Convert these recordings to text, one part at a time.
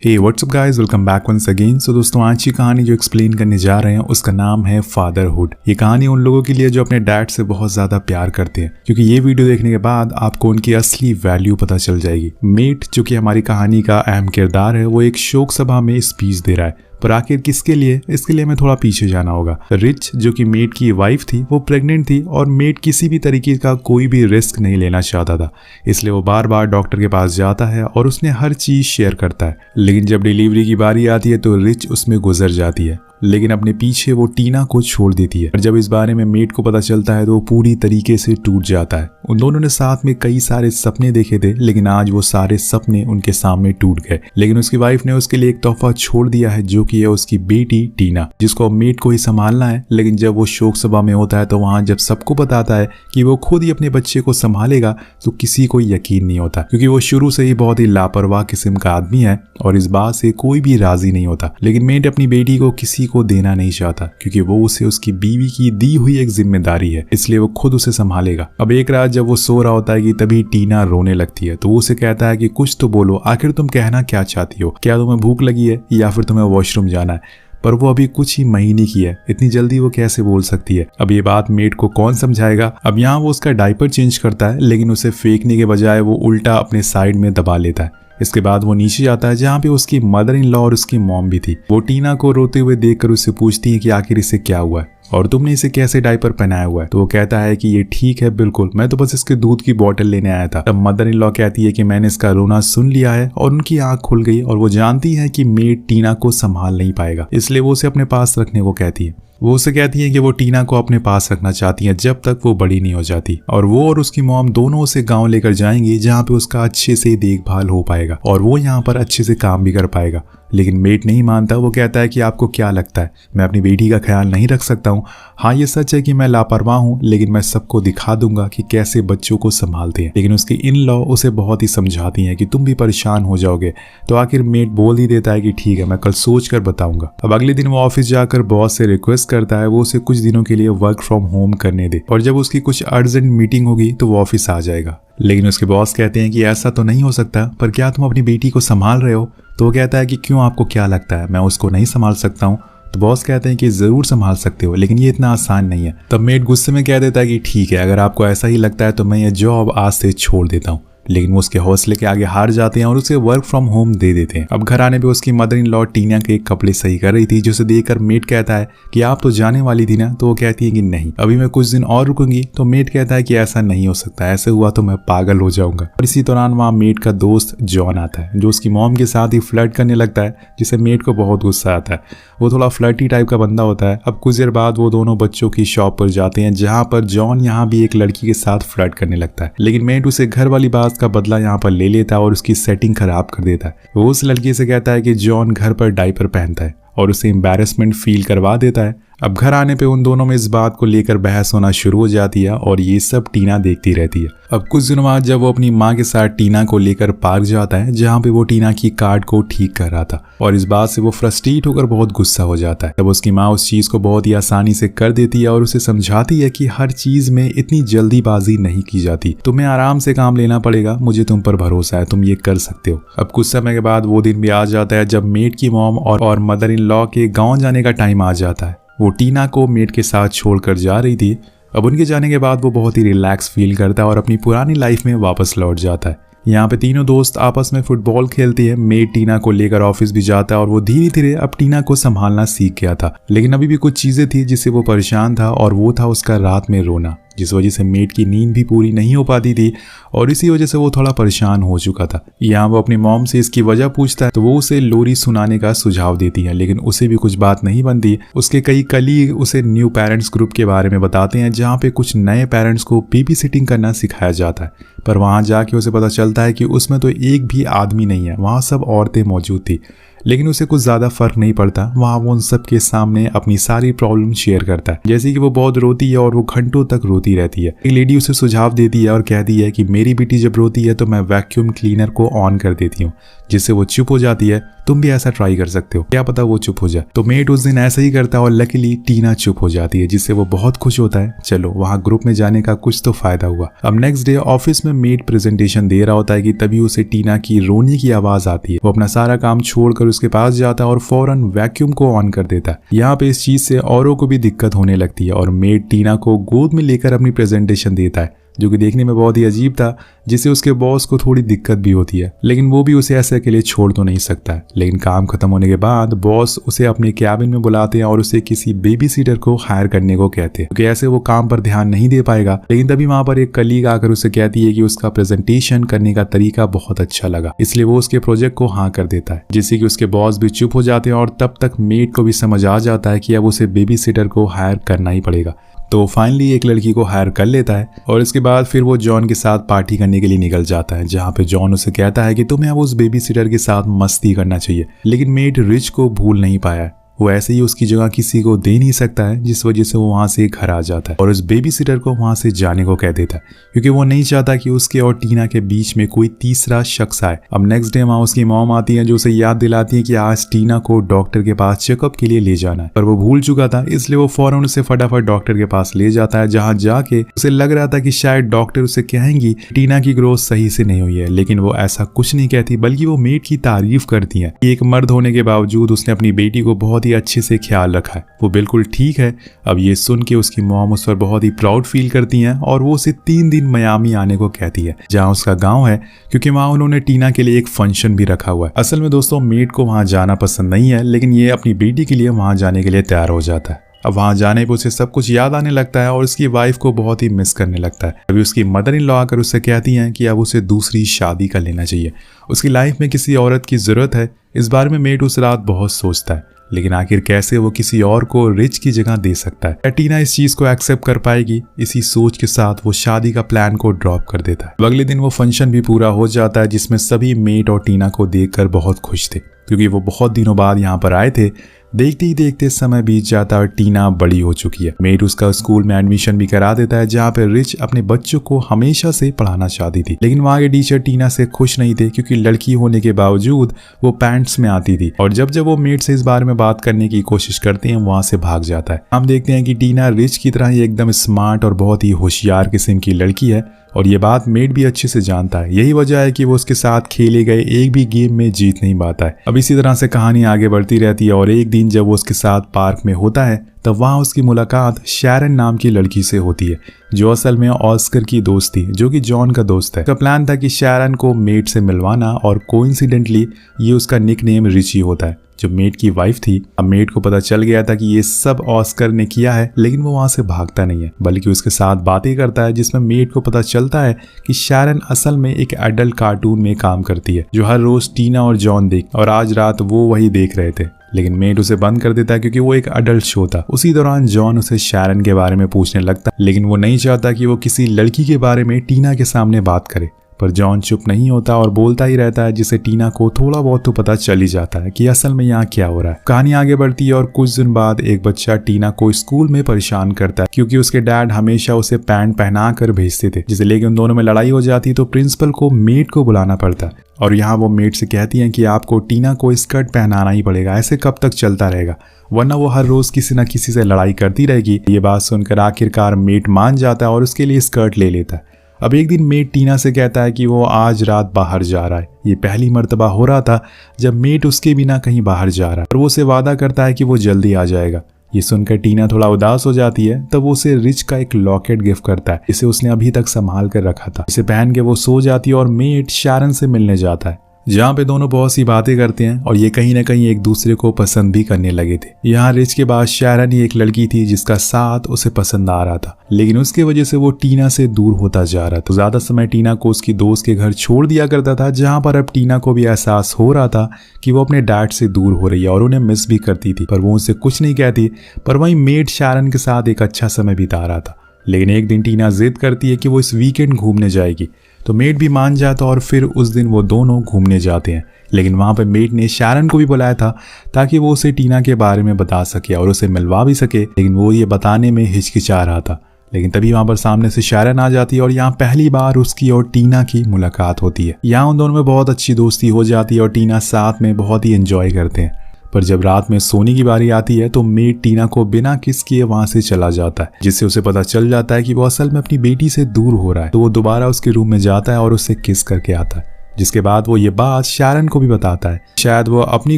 हे what's up guys, welcome back once again. So दोस्तों, आज की कहानी जो एक्सप्लेन करने जा रहे हैं उसका नाम है फादरहुड। ये कहानी उन लोगों के लिए जो अपने डैड से बहुत ज्यादा प्यार करते हैं, क्योंकि ये वीडियो देखने के बाद आपको उनकी असली वैल्यू पता चल जाएगी। मेट, जो कि हमारी कहानी का अहम किरदार है, वो एक शोक सभा में स्पीच दे रहा है, पर आखिर किसके लिए, इसके लिए हमें थोड़ा पीछे जाना होगा। रिच, जो कि मेट की वाइफ थी, वो प्रेग्नेंट थी और मेट किसी भी तरीके का कोई भी रिस्क नहीं लेना चाहता था, इसलिए वो बार बार डॉक्टर के पास जाता है और उसने हर चीज शेयर करता है। लेकिन जब डिलीवरी की बारी आती है तो रिच उसमें गुजर जाती है, लेकिन अपने पीछे वो टीना को छोड़ देती है। और जब इस बारे में मेट को पता चलता है तो वो पूरी तरीके से टूट जाता है। उन दोनों ने साथ में कई सारे सपने देखे थे, लेकिन आज वो सारे सपने उनके सामने टूट गए। लेकिन उसकी वाइफ ने उसके लिए एक तोहफा छोड़ दिया है, जो कि है उसकी बेटी टीना, जिसको मेट को ही संभालना है। लेकिन जब वो शोक सभा में होता है तो वहां जब सबको बताता है कि वो खुद ही अपने बच्चे को संभालेगा, तो किसी को यकीन नहीं होता, क्योंकि वो शुरू से ही बहुत ही लापरवाह किस्म का आदमी है और इस बात से कोई भी राजी नहीं होता। लेकिन मेट अपनी बेटी को किसी को देना नहीं चाहता, क्योंकि वो उसे उसकी बीवी की दी हुई एक जिम्मेदारी है, इसलिए वो खुद उसे संभालेगा। अब एक रात जब वो सो रहा होता है कि तभी टीना रोने लगती है, तो वो उसे कहता है कि कुछ तो बोलो, आखिर तुम कहना क्या चाहती हो? क्या तुम्हें भूख लगी है या फिर तुम्हें वॉशरूम जाना है? पर वो अभी कुछ ही महीने की है, इतनी जल्दी वो कैसे बोल सकती है? अब ये बात मेट को कौन समझाएगा? अब यहाँ वो उसका डायपर चेंज करता है, लेकिन उसे फेंकने के बजाय वो उल्टा अपने साइड में दबा लेता है। इसके बाद वो नीचे जाता है, जहाँ पे उसकी मदर इन लॉ और उसकी मॉम भी थी। वो टीना को रोते हुए देखकर उससे पूछती है कि आखिर इसे क्या हुआ है और तुमने इसे कैसे डायपर पहनाया हुआ है? तो वो कहता है कि ये ठीक है बिल्कुल, मैं तो बस इसके दूध की बोतल लेने आया था। तब मदर इन लॉ कहती है कि मैंने इसका रोना सुन लिया है, और उनकी आंख खुल गई और वो जानती है कि मेट टीना को संभाल नहीं पाएगा, इसलिए वो उसे अपने पास रखने को कहती है। वो उसे कहती है कि वो टीना को अपने पास रखना चाहती है जब तक वो बड़ी नहीं हो जाती, और वो और उसकी मॉम दोनों उसे गांव लेकर जाएंगे, जहाँ पे उसका अच्छे से देखभाल हो पाएगा और वो यहाँ पर अच्छे से काम भी कर पाएगा। लेकिन मेट नहीं मानता। वो कहता है कि आपको क्या लगता है, मैं अपनी बेटी का ख्याल नहीं रख सकता हूँ? हाँ, ये सच है कि मैं लापरवाह हूँ, लेकिन मैं सबको दिखा दूंगा कि कैसे बच्चों को संभालते हैं। लेकिन उसकी इन लॉ उसे बहुत ही समझाती हैं कि तुम भी परेशान हो जाओगे। तो आखिर मेट बोल ही देता है कि ठीक है, मैं कल सोच कर बताऊंगा। अब अगले दिन वो ऑफिस जाकर बॉस से रिक्वेस्ट करता है वो उसे कुछ दिनों के लिए वर्क फ्रॉम होम करने दे, और जब उसकी कुछ अर्जेंट मीटिंग होगी तो वो ऑफिस आ जाएगा। लेकिन उसके बॉस कहते हैं कि ऐसा तो नहीं हो सकता, पर क्या तुम अपनी बेटी को संभाल रहे हो? तो वो कहता है कि क्यों, आपको क्या लगता है मैं उसको नहीं संभाल सकता हूँ? तो बॉस कहते हैं कि जरूर संभाल सकते हो, लेकिन ये इतना आसान नहीं है। तब मेट गुस्से में कह देता है कि ठीक है, अगर आपको ऐसा ही लगता है तो मैं ये जॉब आज से छोड़ देता हूँ। लेकिन वो उसके हौसले के आगे हार जाते हैं और उसे वर्क फ्रॉम होम दे देते हैं। अब घर आने पे उसकी मदर इन लॉ टीना के कपड़े सही कर रही थी, जिसे देखकर मेट कहता है कि आप तो जाने वाली थी ना? तो वो कहती है कि नहीं, अभी मैं कुछ दिन और रुकूंगी। तो मेट कहता है कि ऐसा नहीं हो सकता, ऐसे हुआ तो मैं पागल हो जाऊंगा। और इसी दौरान वहाँ मेट का दोस्त जॉन आता है, जो उसकी मॉम के साथ ही फ्लर्ट करने लगता है, जिससे मेट को बहुत गुस्सा आता है। वो थोड़ा फ्लर्टी टाइप का बंदा होता है। अब कुछ देर बाद वो दोनों बच्चों की शॉप पर जाते हैं, जहाँ पर जॉन यहाँ भी एक लड़की के साथ फ्लर्ट करने लगता है। लेकिन मेट उसे घर वाली बात का बदला यहाँ पर ले लेता है और उसकी सेटिंग खराब कर देता है। वो उस लड़की से कहता है कि जॉन घर पर डायपर पहनता है और उसे एम्बैरेसमेंट फील करवा देता है। अब घर आने पे उन दोनों में इस बात को लेकर बहस होना शुरू हो जाती है और ये सब टीना देखती रहती है। अब कुछ दिनों बाद जब वो अपनी माँ के साथ टीना को लेकर पार्क जाता है, जहाँ पे वो टीना की कार को ठीक कर रहा था, और इस बात से वो फ्रस्ट्रेट होकर बहुत गुस्सा हो जाता है। तब उसकी माँ उस चीज को बहुत ही आसानी से कर देती है और उसे समझाती है कि हर चीज में इतनी जल्दीबाजी नहीं की जाती, तुम्हें आराम से काम लेना पड़ेगा, मुझे तुम पर भरोसा है, तुम ये कर सकते हो। अब कुछ समय के बाद वो दिन भी आ जाता है जब मेट की मॉम और मदर इन लॉ के गाँव जाने का टाइम आ जाता है। वो टीना को मेट के साथ छोड़कर जा रही थी। अब उनके जाने के बाद वो बहुत ही रिलैक्स फील करता है और अपनी पुरानी लाइफ में वापस लौट जाता है। यहाँ पे तीनों दोस्त आपस में फुटबॉल खेलते हैं। मेट टीना को लेकर ऑफिस भी जाता है और वो धीरे धीरे अब टीना को संभालना सीख गया था, लेकिन अभी भी कुछ चीजें थी जिससे वो परेशान था, और वो था उसका रात में रोना, जिस वजह से मेट की नींद भी पूरी नहीं हो पाती थी और इसी वजह से वो थोड़ा परेशान हो चुका था। यहाँ वो अपनी मॉम से इसकी वजह पूछता है तो वो उसे लोरी सुनाने का सुझाव देती है, लेकिन उसे भी कुछ बात नहीं बनती। उसके कई कलीग उसे न्यू पेरेंट्स ग्रुप के बारे में बताते हैं, जहाँ पे कुछ नए पेरेंट्स को बेबी सिटिंग करना सिखाया जाता है, पर वहाँ जाके उसे पता चलता है कि उसमें तो एक भी आदमी नहीं है, वहाँ सब औरतें मौजूद थी। लेकिन उसे कुछ ज्यादा फर्क नहीं पड़ता। वहाँ वो उन सब के सामने अपनी सारी प्रॉब्लम शेयर करता है, जैसे कि वो बहुत रोती है और वो घंटों तक रोती रहती है। एक लेडी उसे सुझाव देती है और कहती है कि मेरी बेटी जब रोती है तो मैं वैक्यूम क्लीनर को ऑन कर देती हूँ, जिससे वो चुप हो जाती है। तुम भी ऐसा ट्राई कर सकते हो, क्या पता वो चुप हो जाए। तो मेट उस दिन ऐसा ही करता है और लकीली टीना चुप हो जाती है, जिससे वो बहुत खुश होता है। चलो वहाँ ग्रुप में जाने का कुछ तो फायदा हुआ। अब नेक्स्ट डे ऑफिस में मेट प्रेजेंटेशन दे रहा होता है कि तभी उसे टीना की रोने की आवाज आती है। वो अपना सारा काम छोड़कर उसके पास जाता है और फौरन वैक्यूम को ऑन कर देता है। यहाँ पे इस चीज से औरों को भी दिक्कत होने लगती है और मेट टीना को गोद में लेकर अपनी प्रेजेंटेशन देता है, जो कि देखने में बहुत ही अजीब था, जिससे उसके बॉस को थोड़ी दिक्कत भी होती है। लेकिन वो भी उसे ऐसे अकेले छोड़ तो नहीं सकता है। लेकिन काम खत्म होने के बाद बॉस उसे अपने कैबिन में बुलाते हैं और उसे किसी बेबी सीटर को हायर करने को कहते हैं, क्योंकि ऐसे वो काम पर ध्यान नहीं दे पाएगा। लेकिन तभी वहां पर एक कलीग आकर उसे कहती है कि उसका प्रेजेंटेशन करने का तरीका बहुत अच्छा लगा, इसलिए वो उसके प्रोजेक्ट को हाँ कर देता है, जिससे कि उसके बॉस भी चुप हो जाते हैं और तब तक मेट को भी समझ आ जाता है कि अब उसे बेबी सीटर को हायर करना ही पड़ेगा। तो फाइनली एक लड़की को हायर कर लेता है और इसके बाद फिर वो जॉन के साथ पार्टी करने के लिए निकल जाता है, जहाँ पे जॉन उसे कहता है कि तुम्हें अब उस बेबी सिटर के साथ मस्ती करना चाहिए। लेकिन मेट रिच को भूल नहीं पाया, वो ऐसे ही उसकी जगह किसी को दे नहीं सकता है, जिस वजह से वो वहां से घर आ जाता है और उस बेबी सिटर को वहां से जाने को कह देता है, क्योंकि वो नहीं चाहता कि उसके और टीना के बीच में कोई तीसरा शख्स आए। अब नेक्स्ट डे वहां उसकी मॉम आती है, जो उसे याद दिलाती है कि आज टीना को डॉक्टर के पास चेकअप के लिए ले जाना है, पर वो भूल चुका था, इसलिए वो फौरन उसे फटाफट डॉक्टर के पास ले जाता है, जहाँ जाके उसे लग रहा था कि शायद डॉक्टर उसे कहेंगी टीना की ग्रोथ सही से नहीं हुई है। लेकिन वो ऐसा कुछ नहीं कहती, बल्कि वो मेट की तारीफ करती है कि एक मर्द होने के बावजूद उसने अपनी बेटी को बहुत ही अच्छे से ख्याल रखा है, वो बिल्कुल ठीक है। अब ये सुन के उसकी मॉम उस पर बहुत ही प्राउड फील करती हैं और वो उसे 3 दिन मियामी आने को कहती है, जहां उसका गांव है, क्योंकि वहां उन्होंने टीना के लिए एक फंक्शन भी रखा हुआ है। असल में दोस्तों मेट को वहां जाना पसंद नहीं है, लेकिन ये अपनी बेटी के लिए वहां जाने के लिए तैयार हो जाता है। अब वहां जाने पर उसे सब कुछ याद आने लगता है और उसकी वाइफ को बहुत ही मिस करने लगता है। अभी उसकी मदर इन लॉ आकर उससे कहती हैं कि अब उसे दूसरी शादी कर लेना चाहिए, उसकी लाइफ में किसी औरत की जरूरत है। इस बारे में मेट उस रात बहुत सोचता है, लेकिन आखिर कैसे वो किसी और को रिच की जगह दे सकता है। टीना इस चीज को एक्सेप्ट कर पाएगी? इसी सोच के साथ वो शादी का प्लान को ड्रॉप कर देता है। अगले दिन वो फंक्शन भी पूरा हो जाता है, जिसमें सभी मेट और टीना को देखकर बहुत खुश थे, क्योंकि वो बहुत दिनों बाद यहाँ पर आए थे। देखते ही देखते समय बीत जाता और टीना बड़ी हो चुकी है। मेट उसका स्कूल में एडमिशन भी करा देता है, जहाँ पे रिच अपने बच्चों को हमेशा से पढ़ाना चाहती थी। लेकिन वहाँ के टीचर टीना से खुश नहीं थे, क्योंकि लड़की होने के बावजूद वो पैंट्स में आती थी, और जब वो मेट से इस बारे में बात करने की कोशिश करते हैं, वहाँ से भाग जाता है। हम देखते हैं कि टीना रिच की तरह ही एकदम स्मार्ट और बहुत ही होशियार किस्म की लड़की है, और ये बात मेट भी अच्छे से जानता है। यही वजह है कि वो उसके साथ खेले गए एक भी गेम में जीत नहीं पाता है। अब इसी तरह से कहानी आगे बढ़ती रहती है, और एक दिन जब वो उसके साथ पार्क में होता है, तब वहाँ उसकी मुलाकात शैरन नाम की लड़की से होती है, जो असल में ऑस्कर की दोस्त थी, जो कि जॉन का दोस्त है। उसका प्लान था कि शैरन को मेट से मिलवाना, और कोइंसिडेंटली ये उसका निकनेम रिची होता है, जो मेट की वाइफ थी। अब मेट को पता चल गया था कि ये सब ऑस्कर ने किया है, लेकिन वो वहां से भागता नहीं है, बल्कि उसके साथ बातें करता है, जिसमें मेट को पता चलता है कि शैरन असल में एक एडल्ट कार्टून में काम करती है, जो हर रोज टीना और जॉन देख, और आज रात वो वही देख रहे थे। लेकिन मेट उसे बंद कर देता है, क्योंकि वो एक अडल्ट शो था। उसी दौरान जॉन उसे शैरन के बारे में पूछने लगता है, लेकिन वो नहीं चाहता कि वो किसी लड़की के बारे में टीना के सामने बात करे। पर जॉन चुप नहीं होता और बोलता ही रहता है, जिससे टीना को थोड़ा बहुत तो पता चल ही जाता है कि असल में यहाँ क्या हो रहा है। कहानी आगे बढ़ती है, और कुछ दिन बाद एक बच्चा टीना को स्कूल में परेशान करता है, क्योंकि उसके डैड हमेशा उसे पैंट पहना कर भेजते थे, जिसे लेकर उन दोनों में लड़ाई हो जाती, तो प्रिंसिपल को मेट को बुलाना पड़ता है। और यहाँ वो मेट से कहती हैं कि आपको टीना को स्कर्ट पहनाना ही पड़ेगा, ऐसे कब तक चलता रहेगा, वरना वो हर रोज किसी न किसी से लड़ाई करती रहेगी। ये बात सुनकर आखिरकार मेट मान जाता है और उसके लिए स्कर्ट ले लेता है। अब एक दिन मेट टीना से कहता है कि वो आज रात बाहर जा रहा है। ये पहली मर्तबा हो रहा था जब मेट उसके बिना कहीं बाहर जा रहा है, और वो उसे वादा करता है कि वो जल्दी आ जाएगा। ये सुनकर टीना थोड़ा उदास हो जाती है, तब वो उसे रिच का एक लॉकेट गिफ्ट करता है, जिसे उसने अभी तक संभाल कर रखा था। इसे पहन के वो सो जाती है और मेट शैरन से मिलने जाता है, जहाँ पे दोनों बहुत सी बातें करते हैं, और ये कहीं ना कहीं एक दूसरे को पसंद भी करने लगे थे। यहाँ रिच के बाद शैरन ही एक लड़की थी जिसका साथ उसे पसंद आ रहा था, लेकिन उसके वजह से वो टीना से दूर होता जा रहा था। तो ज्यादा समय टीना को उसकी दोस्त के घर छोड़ दिया करता था, जहाँ पर अब टीना को भी एहसास हो रहा था कि वो अपने डैड से दूर हो रही है और उन्हें मिस भी करती थी, पर वो उनसे कुछ नहीं कहती। पर वहीं मेट शैरन के साथ एक अच्छा समय बिता रहा था। लेकिन एक दिन टीना जिद करती है कि वो इस वीकेंड घूमने जाएगी, तो मेट भी मान जाता, और फिर उस दिन वो दोनों घूमने जाते हैं। लेकिन वहां पर मेट ने शैरन को भी बुलाया था, ताकि वो उसे टीना के बारे में बता सके और उसे मिलवा भी सके, लेकिन वो ये बताने में हिचकिचा रहा था। लेकिन तभी वहां पर सामने से शारन आ जाती है और यहाँ पहली बार उसकी और टीना की मुलाकात होती है। यहाँ उन दोनों में बहुत अच्छी दोस्ती हो जाती है और टीना साथ में बहुत ही एंजॉय करते हैं। पर जब रात में सोने की बारी आती है तो मेड टीना को बिना किस किए वहां से चला जाता है, जिससे उसे पता चल जाता है कि वो असल में अपनी बेटी से दूर हो रहा है। तो वो दोबारा उसके रूम में जाता है और उससे किस करके आता है, जिसके बाद वो ये बात शारन को भी बताता है। शायद वो अपनी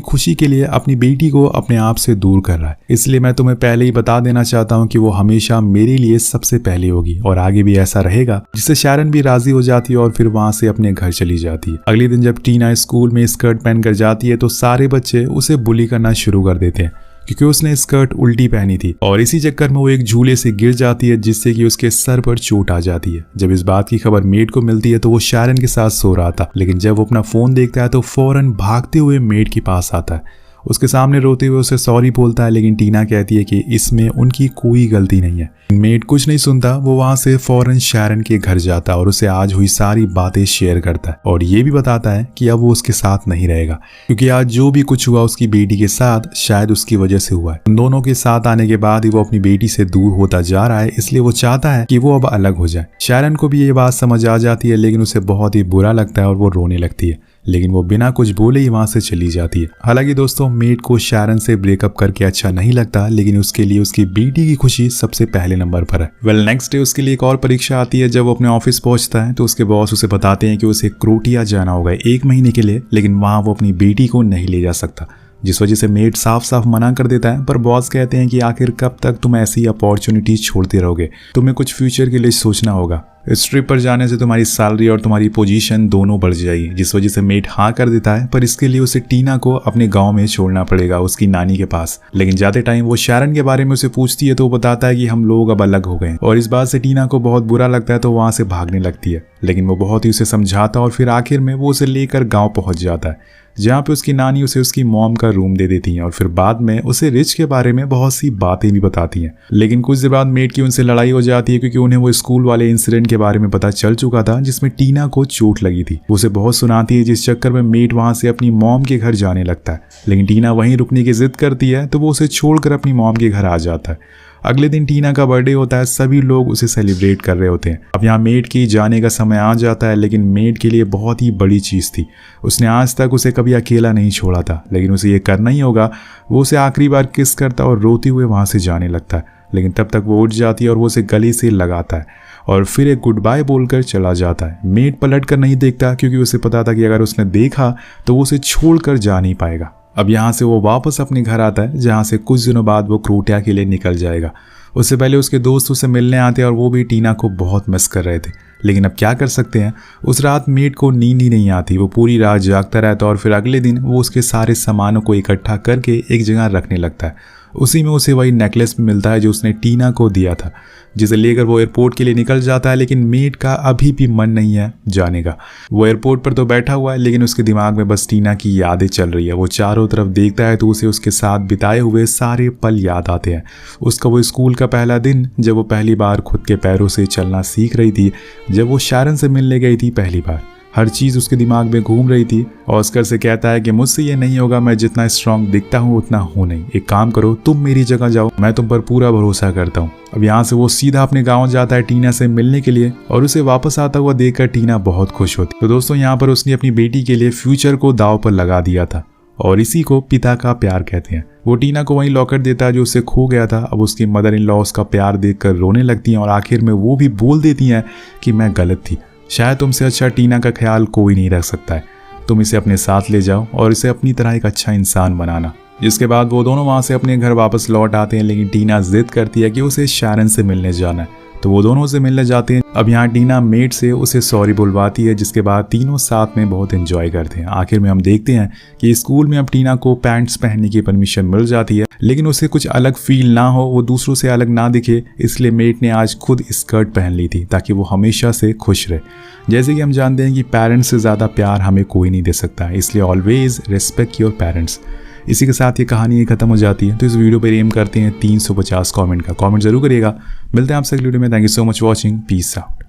खुशी के लिए अपनी बेटी को अपने आप से दूर कर रहा है, इसलिए मैं तुम्हें पहले ही बता देना चाहता हूँ कि वो हमेशा मेरे लिए सबसे पहले होगी और आगे भी ऐसा रहेगा। जिससे शारन भी राजी हो जाती है और फिर वहां से अपने घर चली जाती है। अगले दिन जब टीना स्कूल में स्कर्ट पहनकर जाती है तो सारे बच्चे उसे बुली करना शुरू कर देते हैं, क्योंकि उसने स्कर्ट उल्टी पहनी थी और इसी चक्कर में वो एक झूले से गिर जाती है, जिससे कि उसके सर पर चोट आ जाती है। जब इस बात की खबर मेड को मिलती है तो वो शारन के साथ सो रहा था, लेकिन जब वो अपना फोन देखता है तो फौरन भागते हुए मेड के पास आता है। उसके सामने रोते हुए उसे सॉरी बोलता है, लेकिन टीना कहती है कि इसमें उनकी कोई गलती नहीं है। मेड कुछ नहीं सुनता, वो वहां से फौरन शारन के घर जाता है और उसे आज हुई सारी बातें शेयर करता है और ये भी बताता है कि अब वो उसके साथ नहीं रहेगा, क्योंकि आज जो भी कुछ हुआ उसकी बेटी के साथ शायद उसकी वजह से हुआ है। उन दोनों के साथ आने के बाद ही वो अपनी बेटी से दूर होता जा रहा है, इसलिए वो चाहता है कि वो अब अलग हो जाए। शारन को भी ये बात समझ आ जाती है, लेकिन उसे बहुत ही बुरा लगता है और वो रोने लगती है, लेकिन वो बिना कुछ बोले ही वहां से चली जाती है। हालांकि दोस्तों, मेड को शारन से ब्रेकअप करके अच्छा नहीं लगता, लेकिन उसके लिए उसकी बेटी की खुशी सबसे पहले नंबर पर है। वेल, नेक्स्ट डे उसके लिए एक और परीक्षा आती है। जब वो अपने ऑफिस पहुंचता है तो उसके बॉस उसे बताते हैं कि उसे क्रोटिया जाना होगा 1 महीने के लिए, लेकिन वहां वो अपनी बेटी को नहीं ले जा सकता, जिस वजह से मेड साफ साफ मना कर देता है। पर बॉस कहते हैं कि आखिर कब तक तुम ऐसी अपॉर्चुनिटीज छोड़ते रहोगे, तुम्हें कुछ फ्यूचर के लिए सोचना होगा। इस ट्रिप पर जाने से तुम्हारी सैलरी और तुम्हारी पोजीशन दोनों बढ़ जाएगी, जिस वजह से मेड हाँ कर देता है। पर इसके लिए उसे टीना को अपने गांव में छोड़ना पड़ेगा, उसकी नानी के पास। लेकिन जाते टाइम वो शारन के बारे में उसे पूछती है तो वो बताता है कि हम लोग अब अलग हो गए, और इस बात से टीना को बहुत बुरा लगता है तो वहां से भागने लगती है। लेकिन वो बहुत ही उसे समझाता और फिर आखिर में वो उसे लेकर गाँव पहुंच जाता है, जहाँ पे उसकी नानी उसे उसकी मॉम का रूम दे देती हैं और फिर बाद में उसे रिच के बारे में बहुत सी बातें भी बताती हैं। लेकिन कुछ देर बाद मेड की उनसे लड़ाई हो जाती है, क्योंकि उन्हें वो स्कूल वाले इंसिडेंट के बारे में पता चल चुका था जिसमें टीना को चोट लगी थी। वो उसे बहुत सुनाती है, जिस चक्कर में मेड वहां से अपनी मॉम के घर जाने लगता है। लेकिन टीना वहीं रुकने की जिद करती है तो वो उसे छोड़कर अपनी मॉम के घर आ जाता है। अगले दिन टीना का बर्थडे होता है, सभी लोग उसे सेलिब्रेट कर रहे होते हैं। अब यहाँ मेड की जाने का समय आ जाता है, लेकिन मेड के लिए बहुत ही बड़ी चीज़ थी। उसने आज तक उसे कभी अकेला नहीं छोड़ा था, लेकिन उसे ये करना ही होगा। वो उसे आखिरी बार किस करता और रोते हुए वहाँ से जाने लगता है, लेकिन तब तक वो उठ जाती है और वो उसे गले से लगाता है और फिर एक गुड बाय बोलकर चला जाता है। मेड पलट कर नहीं देखता, क्योंकि उसे पता था कि अगर उसने देखा तो वो उसे छोड़कर जा नहीं पाएगा। अब यहाँ से वो वापस अपने घर आता है, जहाँ से कुछ दिनों बाद वो क्रोटिया के लिए निकल जाएगा। उससे पहले उसके दोस्त उसे मिलने आते हैं और वो भी टीना को बहुत मिस कर रहे थे। लेकिन अब क्या कर सकते हैं, उस रात मेड को नींद ही नहीं आती। वो पूरी रात जागता रहता और फिर अगले दिन वो उसके सारे सामानों को इकट्ठा करके एक जगह रखने लगता है। उसी में उसे वही नेकलेस भी मिलता है जो उसने टीना को दिया था, जिसे लेकर वो एयरपोर्ट के लिए निकल जाता है। लेकिन मेड का अभी भी मन नहीं है जाने का। वो एयरपोर्ट पर तो बैठा हुआ है, लेकिन उसके दिमाग में बस टीना की यादें चल रही है। वो चारों तरफ देखता है तो उसे उसके साथ बिताए हुए सारे पल याद आते हैं। उसका वो स्कूल का पहला दिन, जब वो पहली बार खुद के पैरों से चलना सीख रही थी, जब वो शारन से मिलने गई थी पहली बार। हर चीज़ उसके दिमाग में घूम रही थी। ऑस्कर से कहता है कि मुझसे ये नहीं होगा, मैं जितना स्ट्रांग दिखता हूँ उतना हूँ नहीं। एक काम करो, तुम मेरी जगह जाओ, मैं तुम पर पूरा भरोसा करता हूँ। अब यहाँ से वो सीधा अपने गांव जाता है टीना से मिलने के लिए, और उसे वापस आता हुआ देखकर टीना बहुत खुश होती। तो दोस्तों, यहाँ पर उसने अपनी बेटी के लिए फ्यूचर को दांव पर लगा दिया था, और इसी को पिता का प्यार कहते हैं। वो टीना को वहीं लॉकर देता है जो उससे खो गया था। अब उसकी मदर इन लॉ उसका प्यार देखकर रोने लगती हैं और आखिर में वो भी बोल देती हैं कि मैं गलत थी, शायद तुमसे अच्छा टीना का ख्याल कोई नहीं रख सकता है, तुम इसे अपने साथ ले जाओ और इसे अपनी तरह एक अच्छा इंसान बनाना। जिसके बाद वो दोनों वहाँ से अपने घर वापस लौट आते हैं, लेकिन टीना जिद करती है कि उसे शारन से मिलने जाना है, तो वो दोनों से मिलने जाते हैं। अब यहाँ टीना मेड से उसे सॉरी बुलवाती है, जिसके बाद तीनों साथ में बहुत एंजॉय करते हैं। आखिर में हम देखते हैं कि स्कूल में अब टीना को पैंट्स पहनने की परमिशन मिल जाती है, लेकिन उसे कुछ अलग फील ना हो, वो दूसरों से अलग ना दिखे, इसलिए मेड ने आज खुद स्कर्ट पहन ली थी ताकि वो हमेशा से खुश रहे। जैसे कि हम जानते हैं कि पेरेंट्स से ज़्यादा प्यार हमें कोई नहीं दे सकता, इसलिए ऑलवेज रिस्पेक्ट योर पेरेंट्स। इसी के साथ ये कहानी खत्म हो जाती है। तो इस वीडियो पर एम करते हैं 350 कमेंट का। कमेंट जरूर करिएगा। मिलते हैं आपसे अगली वीडियो में। Thank you so much watching. Peace out.